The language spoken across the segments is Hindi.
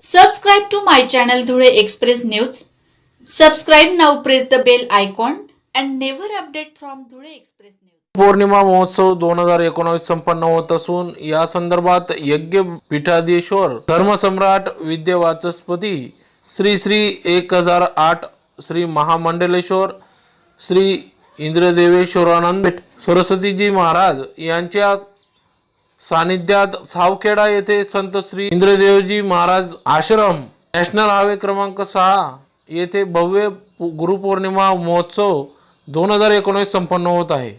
Subscribe to my channel Dhule Express News. Subscribe now, press the bell icon and never update from Dhule Express News. Purnima महोत्सव 2019 संपन्न होत असून या संदर्भात यज्ञ पीठाधीश्वर धर्मसम्राट विद्यावाचस्पती श्री श्री 1008 श्री महामंडलेश्वर श्री इंद्रदेवेश्वरानंद सरस्वतीजी महाराज यांच्या सानिध्यात सावखेडा येथे संत श्री इंद्रदेवजी महाराज आश्रम नॅशनल हायवे क्रमांक 6 येथे भव्य गुरुपौर्णिमा महोत्सव 2019 संपन्न होत आहे।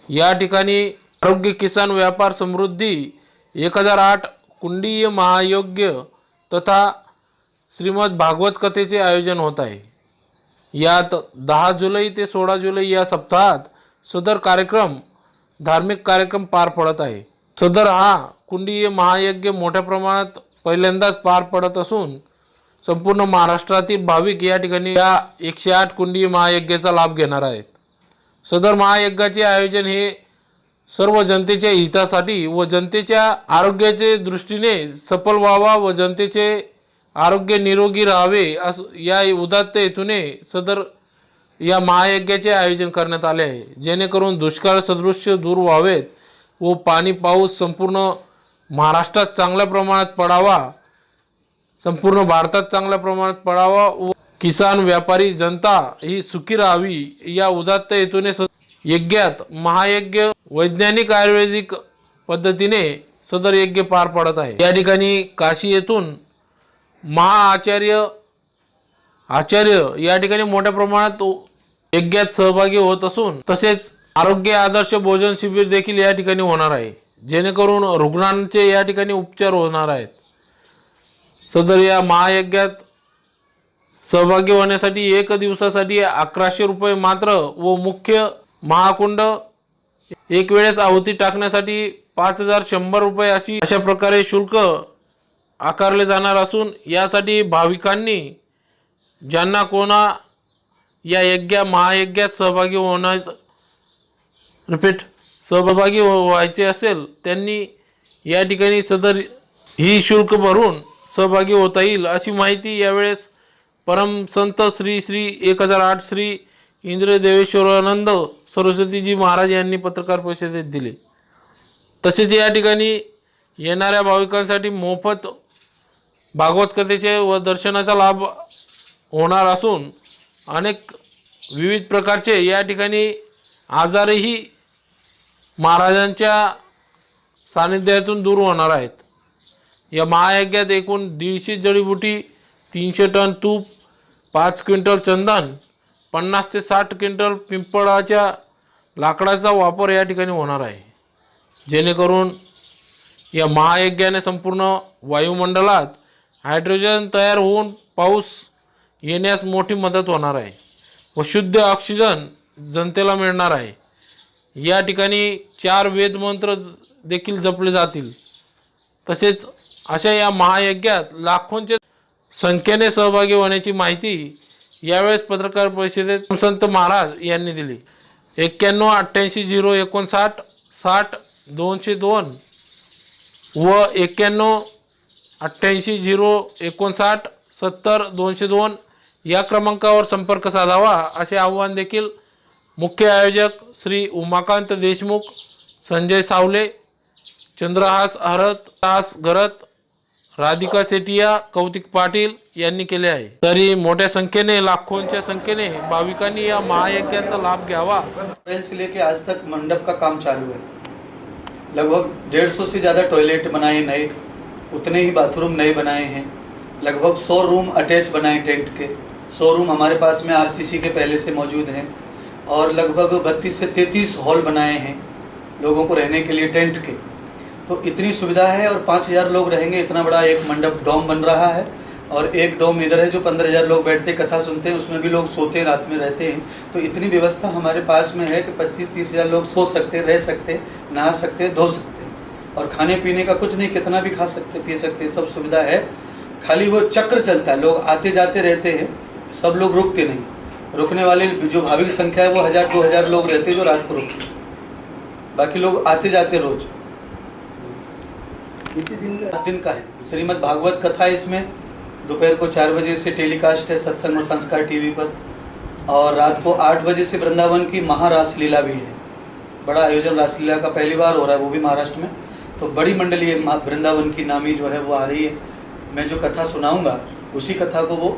या ठिकाणी आरोग्य किसान व्यापार समृद्धी 1008 कुंडीय महायज्ञ तथा श्रीमद भागवत कथेचे आयोजन होत आहे। यात 10 जुलै ते 16 जुलै या सप्ताहात सदर कार्यक्रम धार्मिक कार्यक्रम पार पडत आहे। सदर हा कुंडीय महायज्ञ मोठ्या प्रमाणात पहिल्यांदाच पार पडत असून संपूर्ण महाराष्ट्रातील भाविक या ठिकाणी या 108 कुंडीय महायज्ञाचा लाभ घेणार आहेत। सदर महायज्ञाचे आयोजन हे सर्व जनतेच्या हितासाठी व जनतेच्या आरोग्याचे दृष्टीने सफल व्हावा व जनतेचे आरोग्य निरोगी राहावे या उदात्त हेतूने सदर या महायज्ञाचे आयोजन करण्यात आले आहे, जेणेकरून दुष्काळ सदृश दूर व्हावेत व पाणी पाऊस संपूर्ण महाराष्ट्रात चांगल्या प्रमाणात पडावा, संपूर्ण भारतात चांगल्या प्रमाणात पडावा व किसान व्यापारी जनता ही सुखी राहावी या उदात्त हेतूने यज्ञात महायज्ञ वैज्ञानिक आयुर्वेदिक पद्धतीने सदर यज्ञ पार पडत आहे। या ठिकाणी काशी येथून आचार्य या ठिकाणी मोठ्या प्रमाणात यज्ञात सहभागी होत असून तसेच आरोग्य आदर्श भोजन शिबिर देखील या ठिकाणी होणार आहे, जेणेकरून रुग्णांचे या ठिकाणी उपचार होणार आहेत। सदर या महायज्ञात सहभागी होण्यासाठी एक दिवसासाठी 1100 रुपये मात्र व मुख्य महाकुंड एक वेळेस आहुती टाकण्यासाठी 5100 रुपये अशा प्रकारे शुल्क आकारले जाणार असून यासाठी भाविकांनी ज्यांना कोणा या महायज्ञात सहभागी व्हायचे असेल त्यांनी या ठिकाणी सदर ही शुल्क भरून सहभागी होता येईल अशी माहिती यावेळेस परम संत श्री श्री 1008 श्री इंद्रदेवेश्वरानंद सरस्वतीजी महाराज यांनी पत्रकार परिषदेत दिली। तसेच या ठिकाणी येणाऱ्या भाविकांसाठी मोफत भागवत कथेचे व दर्शनाचा लाभ होणार असून अनेक विविध प्रकारचे या ठिकाणी आजारही महाराजांच्या सानिध्यातून दूर होणार आहेत। या महायज्ञात एकूण 150 जडीबुटी 300 टन तूप 5 क्विंटल चंदन 50 ते 60 क्विंटल पिंपळाच्या लाकडाचा वापर या ठिकाणी होणार आहे, जेणेकरून या महायज्ञाने संपूर्ण वायुमंडलात हायड्रोजन तयार होऊन पाऊस येण्यास मोठी मदत होणार आहे व शुद्ध ऑक्सिजन जनतेला मिळणार आहे। या ठिकाणी 4 वेद मंत्र देखील जपले जातील। तसेच अशा या महायज्ञात लाखोंच्या संख्येने सहभागी होण्याची माहिती यावेळेस पत्रकार परिषदेत संत महाराज यांनी दिली। 91 88 059 60 202 व 91 88 059 70 202 या क्रमांकावर संपर्क साधावा असे आवाहन देखील मुख्य आयोजक श्री उमाकांत देशमुख, संजय सावले, चंद्रहास घरत, राधिका सेठिया, कौतिक पाटील यांनी केले आहे। तरी मोठ्या संख्येने लाखोंच्या संख्येने भाविकांनी या महायज्ञाचा लाभ घ्यावा। अप्रैल से लेके आज तक मंडप का काम चालू है। लगभग 150 से ज़्यादा टॉयलेट बनाए नए, उतने ही बाथरूम नए बनाए हैं। लगभग 100 रूम अटैच बनाए टेंट के। 100 रूम हमारे पास में आरसीसी के पहले से मौजूद हैं और लगभग 32 से 33 हॉल बनाए हैं लोगों को रहने के लिए टेंट के। तो इतनी सुविधा है और 5000 लोग रहेंगे। इतना बड़ा एक मंडप डोम बन रहा है और एक डोम इधर है जो 15000 लोग बैठते कथा सुनते हैं, उसमें भी लोग सोते हैं, रात में रहते हैं। तो इतनी व्यवस्था हमारे पास में है कि 25-30 हज़ार लोग सो सकते, रह सकते, नहा सकते, धो सकते हैं और खाने पीने का कुछ नहीं, कितना भी खा सकते पी सकते, सब सुविधा है। खाली वो चक्र चलता है, लोग आते जाते रहते हैं, सब लोग रुकते नहीं। रुकने वाले जो भाविक संख्या है वो 1000-2000 लोग रहते हैं जो रात को रुकते, बाकी लोग आते जाते रोज। कितने दिन का? 7 दिन का है। श्रीमद् भागवत कथा इसमें दोपहर को 4 बजे से टेलीकास्ट है सत्संग और संस्कार टीवी पर, और रात को 8 बजे से वृंदावन की महारासलीला भी है। बड़ा आयोजन रासलीला का पहली बार हो रहा है, वो भी महाराष्ट्र में। तो बड़ी मंडली वृंदावन की नामी जो है वो आ रही है। मैं जो कथा सुनाऊंगा उसी कथा को वो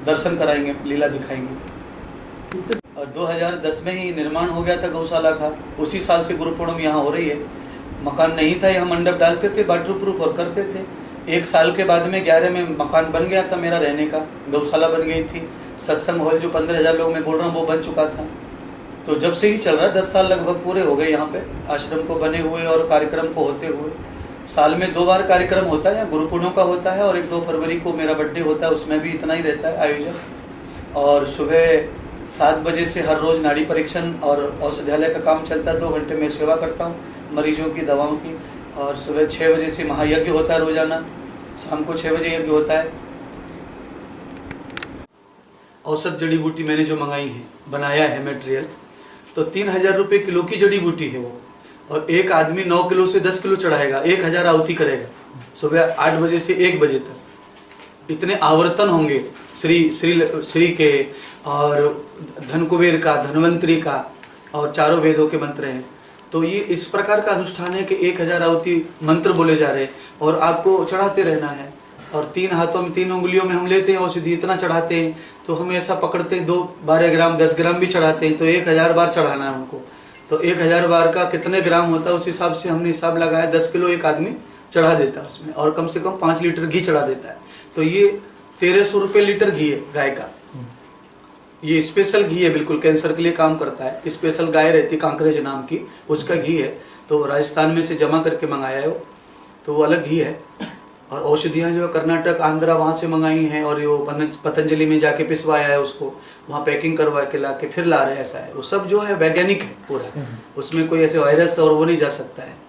दर्शन कराएंगे, लीला दिखाएंगे। और 2010 में ही निर्माण हो गया था गौशाला का, उसी साल से गुरु पूर्णिमा यहाँ हो रही है। मकान नहीं था, यहाँ मंडप डालते थे, वाटर प्रूफ और करते थे। 1 साल के बाद में 11 में मकान बन गया था मेरा रहने का, गौशाला बन गई थी। सत्संग हॉल जो 15,000 लोग मैं बोल रहा हूँ वो बन चुका था। तो जब से ही चल रहा है, 10 साल लगभग पूरे हो गए यहाँ पे आश्रम को बने हुए और कार्यक्रम को होते हुए। साल में 2 बार कार्यक्रम होता है, या गुरु पूर्णिमा का होता है, और 1-2 फरवरी को मेरा बर्थडे होता है, उसमें भी इतना ही रहता है आयोजन। और सुबह 7 बजे से हर रोज़ नाड़ी परीक्षण और औषधालय का काम चलता है। 2 घंटे में सेवा करता हूँ मरीजों की, दवाओं की। और सुबह 6 बजे से महायज्ञ होता है रोजाना, शाम को 6 बजे यज्ञ होता है। औसत जड़ी बूटी मैंने जो मंगाई है, बनाया है मटेरियल, तो 3,000 रुपये किलो की जड़ी बूटी है वो। और एक आदमी 9 किलो से 10 किलो चढ़ाएगा, 1,000 आहुति करेगा सुबह 8 बजे से 1 बजे तक। इतने आवर्तन होंगे श्री के और धन कुबेर का, धनवंतरी का, और चारों वेदों के मंत्र हैं। तो ये इस प्रकार का अनुष्ठान है कि 1,000 आहुति मंत्र बोले जा रहे हैं और आपको चढ़ाते रहना है। और 3 हाथों में 3 उंगलियों में हम लेते हैं औषधि, इतना चढ़ाते हैं। तो हम ऐसा पकड़ते हैं 12 ग्राम 10 ग्राम भी चढ़ाते हैं, तो 1,000 बार चढ़ाना है उनको। तो 1,000 बार का कितने ग्राम होता है उस हिसाब से हमने हिसाब लगाया। 10 किलो एक आदमी चढ़ा देता है उसमें, और कम से कम 5 लीटर घी चढ़ा देता है। तो ये 1300 रुपये लीटर घी है गाय का। ये स्पेशल घी है, बिल्कुल कैंसर के लिए काम करता है। स्पेशल गाय रहती है कांकरेज नाम की, उसका घी है। तो राजस्थान में से जमा करके मंगाया है वो, तो वो अलग घी है। और औषधियाँ जो कर्नाटक, आंध्रा, वहाँ से मंगाई हैं, और वो पतंजलि में जाके पिसवाया है उसको, वहाँ पैकिंग करवा के ला के फिर ला रहे हैं। ऐसा है, वो सब जो है वैज्ञानिक है पूरा, उसमें कोई ऐसे वायरस और वो नहीं जा सकता है।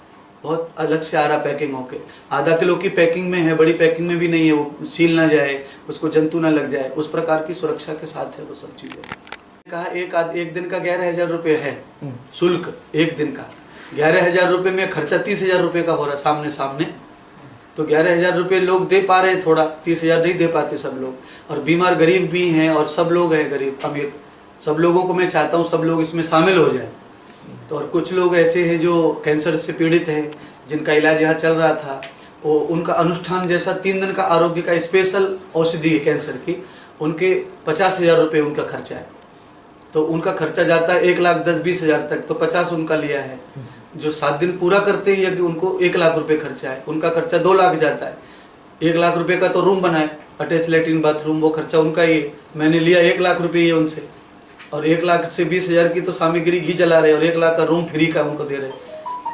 बहुत अलग से आ रहा पैकिंग होके। आधा किलो की पैकिंग में है, बड़ी पैकिंग में भी नहीं है, वो सील ना जाए, उसको जंतु ना लग जाए, उस प्रकार की सुरक्षा के साथ है वो सब चीज़ें। कहा एक दिन का 11,000 रुपये है शुल्क, एक दिन का 11,000 रुपये में खर्चा 30,000 रुपये का हो रहा है सामने। तो 11,000 रुपये लोग दे पा रहे हैं, थोड़ा 30,000 नहीं दे पाते सब लोग। और बीमार गरीब भी हैं, और सब लोग हैं गरीब अमीर, सब लोगों को मैं चाहता हूँ सब लोग इसमें शामिल हो जाए। तो और कुछ लोग ऐसे हैं जो कैंसर से पीड़ित हैं, जिनका इलाज यहाँ चल रहा था, वो उनका अनुष्ठान जैसा 3 दिन का आरोग्य का स्पेशल औषधि है कैंसर की, उनके 50,000 रुपये उनका खर्चा है। तो उनका खर्चा जाता है 1,10,20,000 तक, तो 50 उनका लिया है। जो 7 दिन पूरा करते हैं कि उनको 1 लाख रुपये खर्चा है, उनका खर्चा 2 लाख जाता है। 1 लाख रुपये का तो रूम बनाए, अटैच लेटरिन बाथरूम, वो खर्चा उनका ही है। मैंने लिया 1 लाख रुपये ये उनसे, और 1 लाख से 20,000 की तो सामग्री घी चला रहे, और 1 लाख का रूम फ्री का उनको दे रहे।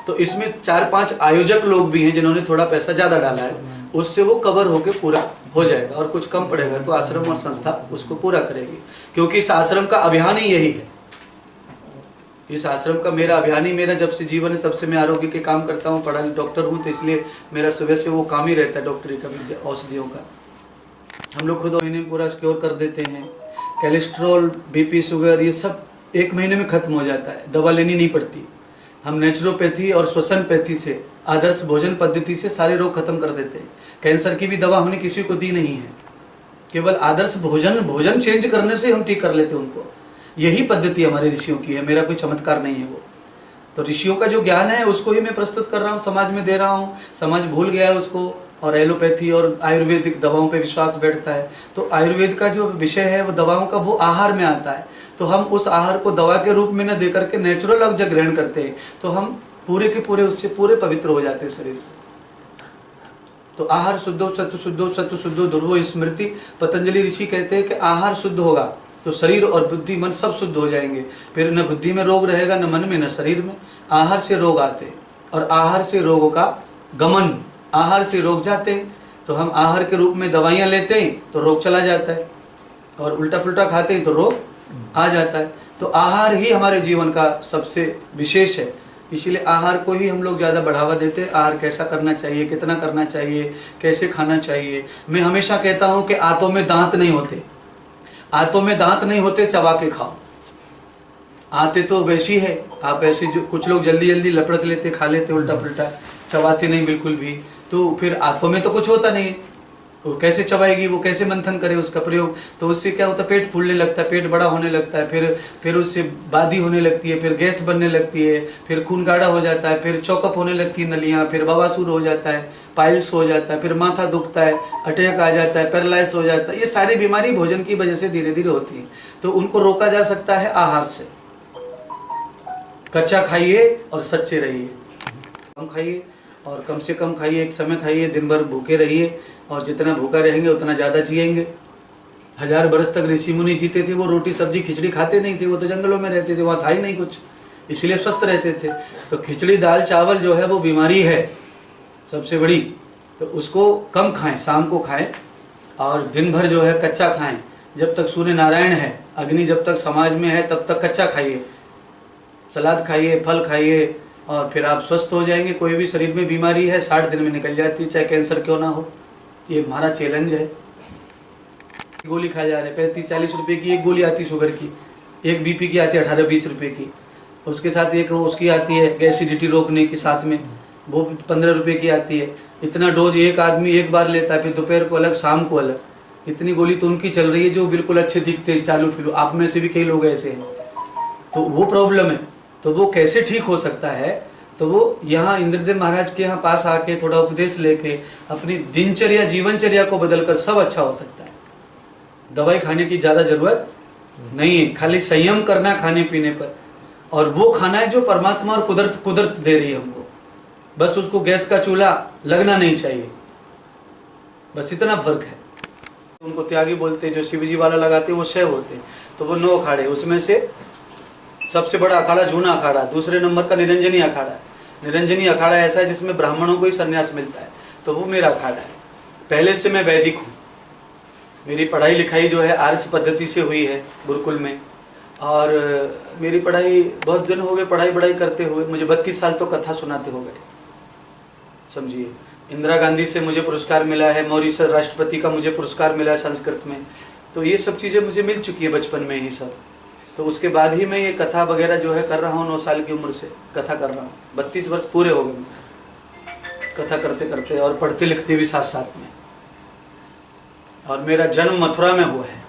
तो इसमें 4-5 आयोजक लोग भी हैं जिन्होंने थोड़ा पैसा ज़्यादा डाला है, उससे वो कवर होके पूरा हो जाएगा। और कुछ कम पड़ेगा तो आश्रम और संस्था उसको पूरा करेगी, क्योंकि इस आश्रम का अभियान ही यही है। इस आश्रम का मेरा अभियान ही, मेरा जब से जीवन है तब से मैं आरोग्य के काम करता हूँ, पढ़ा डॉक्टर हूँ, तो इसलिए मेरा सुबह से वो काम ही रहता है डॉक्टरी का भी, औषधियों का। हम लोग खुद महीने में पूरा क्योर कर देते हैं। कोलेस्ट्रॉल, बीपी, शुगर, ये सब 1 महीने में खत्म हो जाता है, दवा लेनी नहीं पड़ती। हम नेचुरोपैथी और श्वसनपैथी से, आदर्श भोजन पद्धति से सारे रोग खत्म कर देते हैं। कैंसर की भी दवा हमने किसी को दी नहीं है, केवल आदर्श भोजन चेंज करने से हम ठीक कर लेते हैं उनको। यही पद्धति हमारे ऋषियों की है, मेरा कोई चमत्कार नहीं है वो। तो ऋषियों का जो ज्ञान है उसको ही मैं प्रस्तुत कर रहा हूँ, समाज में दे रहा हूँ। समाज भूल गया है उसको, और एलोपैथी और आयुर्वेदिक दवाओं पे विश्वास बैठता है। तो आयुर्वेद का जो विषय है वो दवाओं का, वो आहार में आता है। तो हम उस आहार को दवा के रूप में न दे करके नेचुरल औषधि ग्रहण करते हैं, तो हम पूरे के पूरे उससे पूरे पवित्र हो जाते हैं शरीर से। तो आहार शुद्धो सत्व शुद्धो, सत्व शुद्धो ध्रुवो स्मृति। पतंजलि ऋषि कहते हैं कि आहार शुद्ध होगा तो शरीर और बुद्धि मन सब शुद्ध हो जाएंगे। फिर न बुद्धि में रोग रहेगा, न मन में, न शरीर में। आहार से रोग आते हैं, और आहार से रोगों का गमन, आहार से रोग जाते हैं। तो हम आहार के रूप में दवाइयाँ लेते हैं तो रोग चला जाता है, और उल्टा पुल्टा खाते हैं तो रोग आ जाता है। तो आहार ही हमारे जीवन का सबसे विशेष है, इसीलिए आहार को ही हम लोग ज़्यादा बढ़ावा देते हैं। आहार कैसा करना चाहिए, कितना करना चाहिए, कैसे खाना चाहिए। मैं हमेशा कहता हूँ कि आंतों में दांत नहीं होते, आंतों में दांत नहीं होते, चबा के खाओ। आते तो वैसी है, आप ऐसे जो कुछ लोग जल्दी जल्दी लपड़क लेते, खा लेते उल्टा पुल्टा, चबाते नहीं बिल्कुल भी, तो फिर आंतों में तो कुछ होता नहीं है, वो कैसे चबाएगी, वो कैसे मंथन करे उसका प्रयोग, तो उससे क्या होता है, पेट फूलने लगता है, पेट बड़ा होने लगता है, फिर उससे बादी होने लगती है, फिर गैस बनने लगती है, फिर खून गाढ़ा हो जाता है, फिर चौकअप होने लगती है नलियाँ, फिर बवासीर हो जाता है, पाइल्स हो जाता है, फिर माथा दुखता है, अटैक आ जाता है, पैरालाइज हो जाता है। ये सारी बीमारी भोजन की वजह से धीरे धीरे होती है। तो उनको रोका जा सकता है आहार से। कच्चा खाइए और सच्चे रहिए, कम खाइए और कम से कम खाइए, एक समय खाइए, दिन भर भूखे रहिए, और जितना भूखा रहेंगे उतना ज़्यादा जिएंगे। 1000 बरस तक ऋषि मुनि जीते थे, वो रोटी सब्जी खिचड़ी खाते नहीं थे, वो तो जंगलों में रहते थे, वहाँ था ही नहीं कुछ, इसलिए स्वस्थ रहते थे। तो खिचड़ी दाल चावल जो है वो बीमारी है सबसे बड़ी, तो उसको कम खाएं, शाम को खाएं, और दिन भर जो है कच्चा खाएं। जब तक सूर्य नारायण है, अग्नि जब तक समाज में है, तब तक कच्चा खाइए, सलाद खाइए, फल खाइए, और फिर आप स्वस्थ हो जाएंगे। कोई भी शरीर में बीमारी है 60 दिन में निकल जाती है, चाहे कैंसर क्यों ना हो। ये हमारा चैलेंज है। गोली खाए जा रहे, 35-40 रुपए की एक गोली आती शुगर की, एक बीपी की आती है 18-20 रुपए की, उसके साथ एक उसकी आती है एसिडिटी रोकने के साथ में, वो 15 रुपए की आती है। इतना डोज एक आदमी एक बार लेता है, फिर दोपहर को अलग, शाम को अलग। इतनी गोली तो उनकी चल रही है जो बिल्कुल अच्छे दिखते हैं, चालू फिलू। आप में से भी कई लोग ऐसे हैं, तो वो प्रॉब्लम है। तो वो कैसे ठीक हो सकता है, तो वो यहाँ इंद्रदेव महाराज के यहाँ पास आके थोड़ा उपदेश लेके अपनी दिनचर्या जीवनचर्या को बदलकर सब अच्छा हो सकता है। दवाई खाने की ज़्यादा जरूरत नहीं है, खाली संयम करना खाने पीने पर, और वो खाना है जो परमात्मा और कुदरत दे रही है हमको। बस उसको गैस का चूल्हा लगना नहीं चाहिए, बस इतना फर्क है। उनको त्यागी बोलते हैं, जो शिवजी वाला लगाते हैं वो शैव होते हैं। तो वो 9 अखाड़े, उसमें से सबसे बड़ा अखाड़ा जूना अखाड़ा, दूसरे नंबर का निरंजनी अखाड़ा है। निरंजनी अखाड़ा ऐसा है जिसमें ब्राह्मणों को ही संन्यास मिलता है, तो वो मेरा अखाड़ा है। पहले से मैं वैदिक हूँ, मेरी पढ़ाई लिखाई जो है आर्ष पद्धति से हुई है गुरुकुल में, और मेरी पढ़ाई बहुत दिन हो गए पढ़ाई करते हुए, मुझे 32 साल तो कथा सुनाते हो गए, समझिए। इंदिरा गांधी से मुझे पुरस्कार मिला है, मॉरिशस राष्ट्रपति का मुझे पुरस्कार मिला है संस्कृत में। तो ये सब चीज़ें मुझे मिल चुकी है बचपन में ही सब। तो उसके बाद ही मैं ये कथा वगैरह जो है कर रहा हूँ, 9 साल की उम्र से कथा कर रहा हूँ। 32 वर्ष पूरे हो गए मुझे कथा करते करते, और पढ़ते लिखते भी साथ साथ में। और मेरा जन्म मथुरा में हुआ है।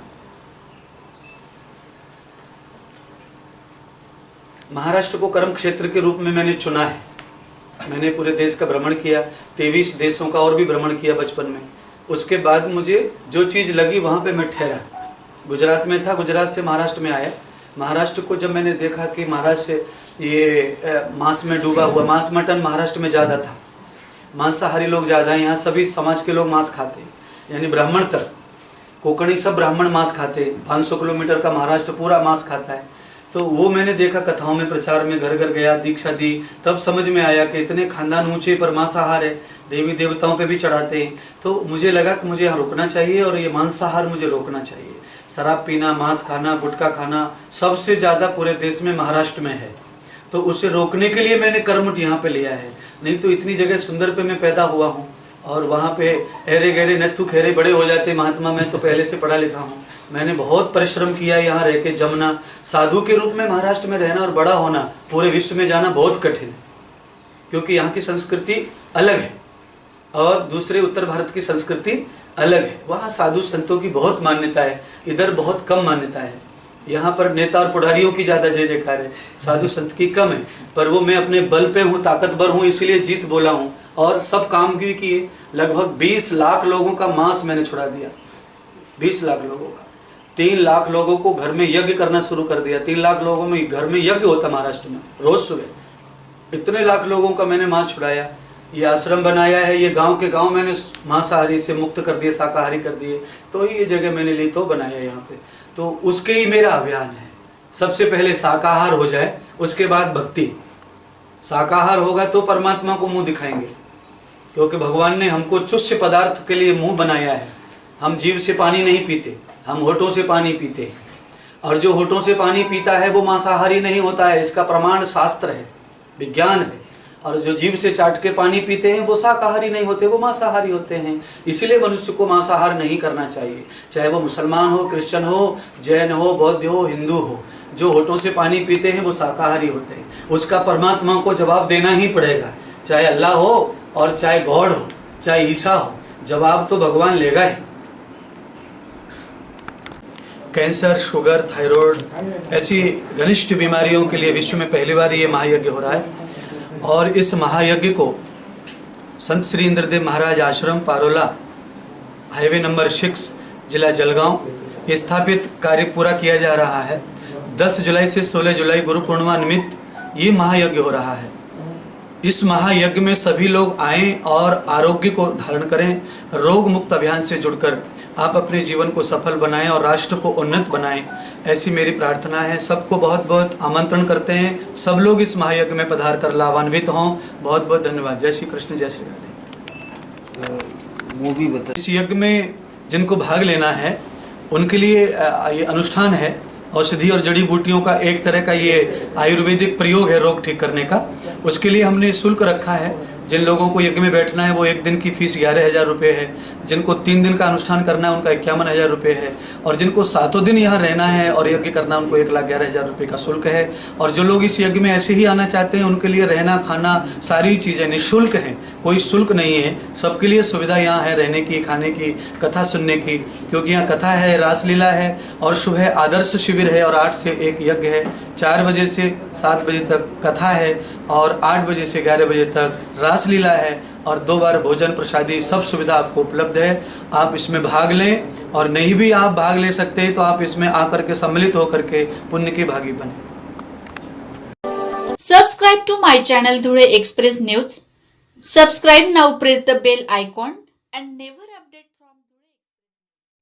महाराष्ट्र को कर्म क्षेत्र के रूप में मैंने चुना है। मैंने पूरे देश का भ्रमण किया, 23 देशों का और भी भ्रमण किया बचपन में। उसके बाद मुझे जो चीज़ लगी वहाँ पे मैं ठहरा। गुजरात में था, गुजरात से महाराष्ट्र में आया। महाराष्ट्र को जब मैंने देखा कि महाराष्ट्र ये मांस में डूबा हुआ, मांस मटन महाराष्ट्र में ज़्यादा था, मांसाहारी लोग ज़्यादा हैं यहाँ, सभी समाज के लोग मांस खाते हैं, यानी ब्राह्मण तक, कोंकणी सब ब्राह्मण मांस खाते हैं। 500 किलोमीटर का महाराष्ट्र पूरा मांस खाता है। तो वो मैंने देखा कथाओं में, प्रचार में, घर घर गया, दीक्षा दी, तब समझ में आया कि इतने खानदान ऊंचे पर मांसाहार है, देवी देवताओं पे भी चढ़ाते हैं। तो मुझे लगा कि मुझे यहाँ रुकना चाहिए और ये मांसाहार मुझे रोकना चाहिए। शराब पीना, मांस खाना, गुटखा खाना सबसे ज़्यादा पूरे देश में महाराष्ट्र में है। तो उसे रोकने के लिए मैंने कर्मठ यहाँ पे लिया है। नहीं तो इतनी जगह सुंदर पे मैं पैदा हुआ हूँ, और वहाँ पे हेरे गहरे नत्थु खेरे बड़े हो जाते महात्मा। मैं तो पहले से पढ़ा लिखा हूँ, मैंने बहुत परिश्रम किया यहाँ रह के जमना। साधु के रूप में महाराष्ट्र में रहना और बड़ा होना, पूरे विश्व में जाना बहुत कठिन है, क्योंकि यहाँ की संस्कृति अलग है और दूसरे उत्तर भारत की संस्कृति अलग है। वहाँ साधु संतों की बहुत मान्यता है, इधर बहुत कम मान्यता है। यहाँ पर नेता और पुढ़ारियों की ज़्यादा जय जयकार है, साधु संत की कम है। पर वो मैं अपने बल पे हूँ, ताकतवर हूँ, इसलिए जीत बोला हूँ, और सब काम भी किए। लगभग 20 लाख लोगों का मांस मैंने छुड़ा दिया, 20 लाख लोगों का। 3 लाख लोगों को घर में यज्ञ करना शुरू कर दिया। 3 लाख लोगों में घर में यज्ञ होता महाराष्ट्र में रोज सुबह। इतने लाख लोगों का मैंने मांस छुड़ाया। ये आश्रम बनाया है, ये गांव के गांव मैंने मांसाहारी से मुक्त कर दिए, शाकाहारी कर दिए। तो ही ये जगह मैंने ली तो बनाया यहाँ पे। तो उसके ही मेरा अभियान है। सबसे पहले शाकाहार हो जाए, उसके बाद भक्ति। शाकाहार होगा तो परमात्मा को मुंह दिखाएंगे, क्योंकि भगवान ने हमको चुष्य पदार्थ के लिए मुंह बनाया है। हम जीभ से पानी नहीं पीते, हम होठों से पानी पीते हैं। और जो होठों से पानी पीता है वो मांसाहारी नहीं होता है, इसका प्रमाण शास्त्र है, विज्ञान है। और जो जीभ से चाट के पानी पीते हैं वो शाकाहारी नहीं होते, वो मांसाहारी होते हैं। इसीलिए मनुष्य को मांसाहार नहीं करना चाहिए, चाहे वो मुसलमान हो, क्रिश्चियन हो, जैन हो, बौद्ध हो, हिंदू हो। जो होठों से पानी पीते हैं वो शाकाहारी होते हैं। उसका परमात्मा को जवाब देना ही पड़ेगा, चाहे अल्लाह हो और चाहे गॉड हो, चाहे ईसा हो। जवाब तो भगवान लेगा ही। कैंसर, शुगर, थायराइड ऐसी घनिष्ठ बीमारियों के लिए विश्व में पहली बार ये महायज्ञ हो रहा है। और इस महायज्ञ को संत श्री इंद्रदेव महाराज आश्रम पारोला, हाईवे नंबर 6, जिला जलगांव स्थापित कार्य पूरा किया जा रहा है। 10 जुलाई से 16 जुलाई गुरु पूर्णिमा निमित्त ये महायज्ञ हो रहा है। इस महायज्ञ में सभी लोग आएं और आरोग्य को धारण करें। रोग मुक्त अभियान से जुड़कर आप अपने जीवन को सफल बनाएं और राष्ट्र को उन्नत बनाएं, ऐसी मेरी प्रार्थना है। सबको बहुत बहुत आमंत्रण करते हैं, सब लोग इस महायज्ञ में पधार कर लाभान्वित हों। बहुत बहुत धन्यवाद। जय श्री कृष्ण, जय श्री राधे। इस यज्ञ में जिनको भाग लेना है उनके लिए ये अनुष्ठान है। औषधि और जड़ी बूटियों का एक तरह का ये आयुर्वेदिक प्रयोग है रोग ठीक करने का। उसके लिए हमने शुल्क रखा है। जिन लोगों को यज्ञ में बैठना है वो एक दिन की फीस 11,000 रुपये है। जिनको 3 दिन का अनुष्ठान करना है उनका 51,000 रुपये है। और जिनको 7 दिन यहाँ रहना है और यज्ञ करना उनको 1,11,000 रुपये का शुल्क है। और जो लोग इस यज्ञ में ऐसे ही आना चाहते हैं उनके लिए रहना खाना सारी चीज़ें निःशुल्क हैं, कोई शुल्क नहीं है। सबके लिए सुविधा यहाँ है, रहने की, खाने की, कथा सुनने की, क्योंकि यहाँ कथा है, रासलीला है और सुबह आदर्श शिविर है और 8 से 1 यज्ञ है। 4 बजे से 7 बजे तक कथा है और 8 बजे से 11 बजे तक रासलीला है और 2 बार भोजन प्रसादी सब सुविधा आपको उपलब्ध है। आप इसमें भाग लें और नहीं भी आप भाग ले सकते तो आप इसमें आकर के सम्मिलित होकर के पुण्य के भागी बने। Subscribe to my channel Dhude Express News. Subscribe now, press the bell icon and never